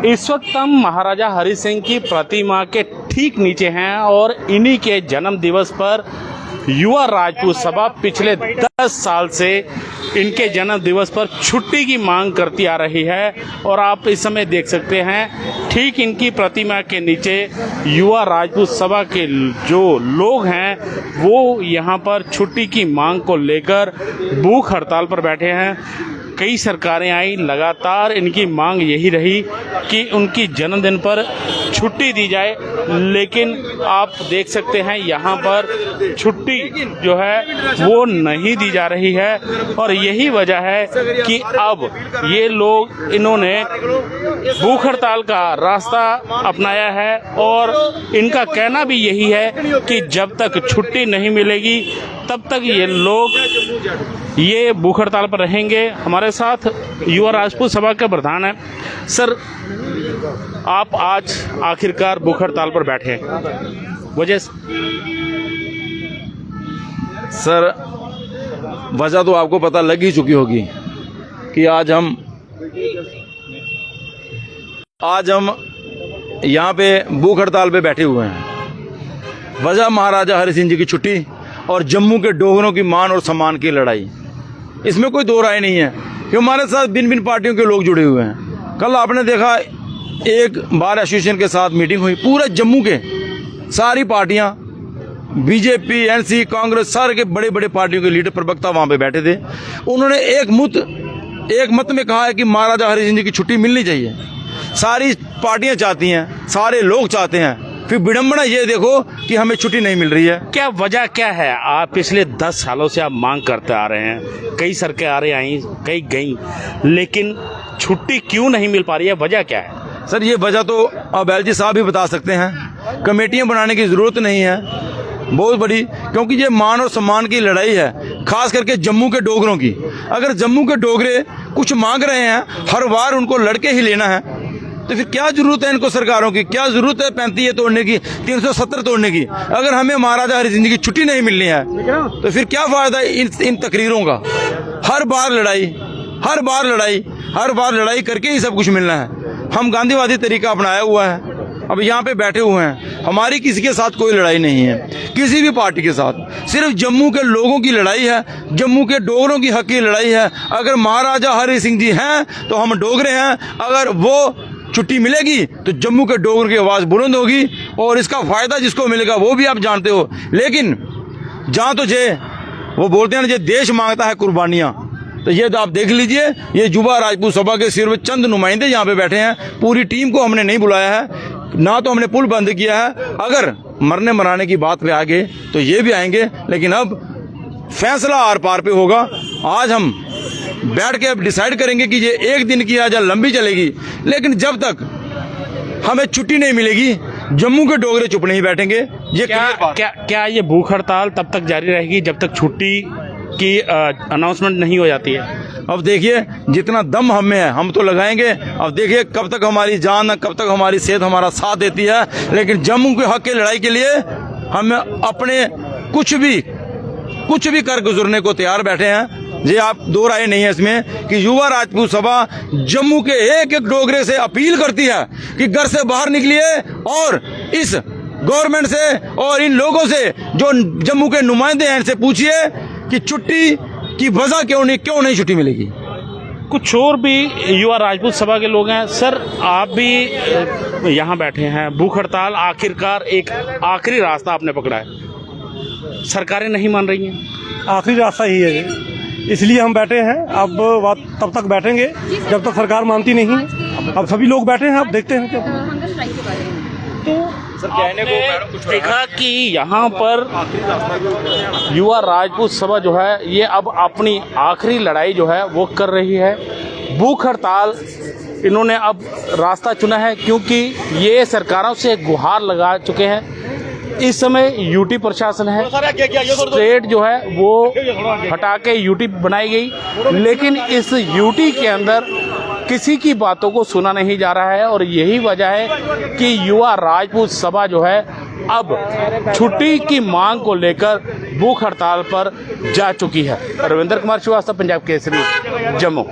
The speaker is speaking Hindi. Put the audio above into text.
इस वक्त हम महाराजा हरि सिंह की प्रतिमा के ठीक नीचे हैं और इन्हीं के जन्म दिवस पर युवा राजपूत सभा पिछले 10 साल से इनके जन्म दिवस पर छुट्टी की मांग करती आ रही है। और आप इस समय देख सकते हैं ठीक इनकी प्रतिमा के नीचे युवा राजपूत सभा के जो लोग हैं वो यहाँ पर छुट्टी की मांग को लेकर भूख हड़ताल पर बैठे हैं। कई सरकारें आई, लगातार इनकी मांग यही रही कि उनकी जन्मदिन पर छुट्टी दी जाए, लेकिन आप देख सकते हैं यहाँ पर छुट्टी जो है वो नहीं दी जा रही है। और यही वजह है कि अब ये लोग इन्होंने भूख हड़ताल का रास्ता अपनाया है और इनका कहना भी यही है कि जब तक छुट्टी नहीं मिलेगी तब तक ये लोग ये भूख हड़ताल पर रहेंगे। हमारे साथ युवा राजपूत सभा के प्रधान हैं। सर, आप आज आखिरकार भूख हड़ताल पर बैठे हैं, वजह? सर, वजह तो आपको पता लग ही चुकी होगी कि आज हम यहाँ पे भूख हड़ताल पे बैठे हुए हैं। वजह महाराजा हरि सिंह जी की छुट्टी और जम्मू के डोगरों की मान और सम्मान की लड़ाई, इसमें कोई दो राय नहीं है कि हमारे साथ भिन्न भिन्न पार्टियों के लोग जुड़े हुए हैं। कल आपने देखा एक बार एसोसिएशन के साथ मीटिंग हुई, पूरे जम्मू के सारी पार्टियां, बीजेपी, एनसी, कांग्रेस, सारे के बड़े बड़े पार्टियों के लीडर प्रवक्ता वहां पे बैठे थे। उन्होंने एक मत में कहा है कि महाराजा हरि सिंह जी की छुट्टी मिलनी चाहिए। सारी पार्टियां चाहती हैं, सारे लोग चाहते हैं, फिर विडंबना ये देखो कि हमें छुट्टी नहीं मिल रही है। क्या वजह क्या है? आप पिछले 10 सालों से आप मांग करते आ रहे हैं, कई सरकारें आई, कई गई, लेकिन छुट्टी क्यों नहीं मिल पा रही है? वजह क्या है? सर, ये वजह तो अबैल जी साहब भी बता सकते हैं। कमेटियां बनाने की जरूरत नहीं है बहुत बड़ी, क्योंकि ये मान और सम्मान की लड़ाई है, खास करके जम्मू के डोगरों की। अगर जम्मू के डोगरे कुछ मांग रहे हैं, हर बार उनको लड़के ही लेना है, तो फिर क्या जरूरत है इनको सरकारों की? क्या जरूरत है 35 तोड़ने की, 370 तोड़ने की? अगर हमें महाराजा हरि सिंह जी की छुट्टी नहीं मिलनी है तो फिर क्या फायदा इन तकरीरों का? हर बार लड़ाई करके ही सब कुछ मिलना है। हम गांधीवादी तरीका अपनाया हुआ है, अब यहाँ पे बैठे हुए हैं। हमारी किसी के साथ कोई लड़ाई नहीं है, किसी भी पार्टी के साथ। सिर्फ जम्मू के लोगों की लड़ाई है, जम्मू के डोगरों की हक की लड़ाई है। अगर महाराजा हरि सिंह जी हैं तो हम डोगरे हैं, अगर वो छुट्टी मिलेगी तो जम्मू के डोगर की आवाज़ बुलंद होगी और इसका फायदा जिसको मिलेगा वो भी आप जानते हो। लेकिन जहाँ तो वो बोलते हैं ना, ये देश मांगता है कुर्बानियाँ, तो ये तो आप देख लीजिए, ये युवा राजपूत सभा के सिर्फ चंद नुमाइंदे यहाँ पे बैठे हैं। पूरी टीम को हमने नहीं बुलाया है, ना तो हमने पुल बंद किया है। अगर मरने मराने की बात पे आ गए तो ये भी आएंगे, लेकिन अब फैसला आर पार पे होगा। आज हम बैठ के अब डिसाइड करेंगे कि ये एक दिन की आज लंबी चलेगी, लेकिन जब तक हमें छुट्टी नहीं मिलेगी जम्मू के डोगरे चुप नहीं बैठेंगे। ये क्या ये भूख हड़ताल तब तक जारी रहेगी जब तक छुट्टी की अनाउंसमेंट नहीं हो जाती है? अब देखिए, जितना दम हम में है हम तो लगाएंगे। अब देखिए कब तक हमारी जान, कब तक हमारी सेहत हमारा साथ देती है, लेकिन जम्मू के हक की लड़ाई के लिए हम अपने कुछ भी कर गुजरने को तैयार बैठे हैं। ये आप दो राय नहीं है इसमें कि युवा राजपूत सभा जम्मू के एक एक डोगरे से अपील करती है कि घर से बाहर निकलिए और इस गवर्नमेंट से और इन लोगों से जो जम्मू के नुमाइंदे हैं इनसे पूछिए कि छुट्टी की वजह क्यों नहीं छुट्टी मिलेगी। कुछ और भी युवा राजपूत सभा के लोग हैं। सर, आप भी यहाँ बैठे हैं, भूख हड़ताल आखिरकार एक आखिरी रास्ता आपने पकड़ा है, सरकारें नहीं मान रही हैं, आखिरी रास्ता ही है, इसलिए हम बैठे हैं। अब तब तक बैठेंगे जब तक सरकार मानती नहीं। अब सभी लोग बैठे हैं, अब देखते हैं क्या। तो आपने देखा कि यहाँ पर युवा राजपूत सभा जो है ये अब अपनी आखिरी लड़ाई जो है वो कर रही है। भूख हड़ताल इन्होंने अब रास्ता चुना है, क्योंकि ये सरकारों से गुहार लगा चुके हैं। इस समय यूटी प्रशासन है, स्टेट जो है वो हटा के यूटी बनाई गई, लेकिन इस यूटी के अंदर किसी की बातों को सुना नहीं जा रहा है। और यही वजह है कि युवा राजपूत सभा जो है अब छुट्टी की मांग को लेकर भूख हड़ताल पर जा चुकी है। रविंद्र कुमार श्रीवास्तव, पंजाब केसरी, जम्मू।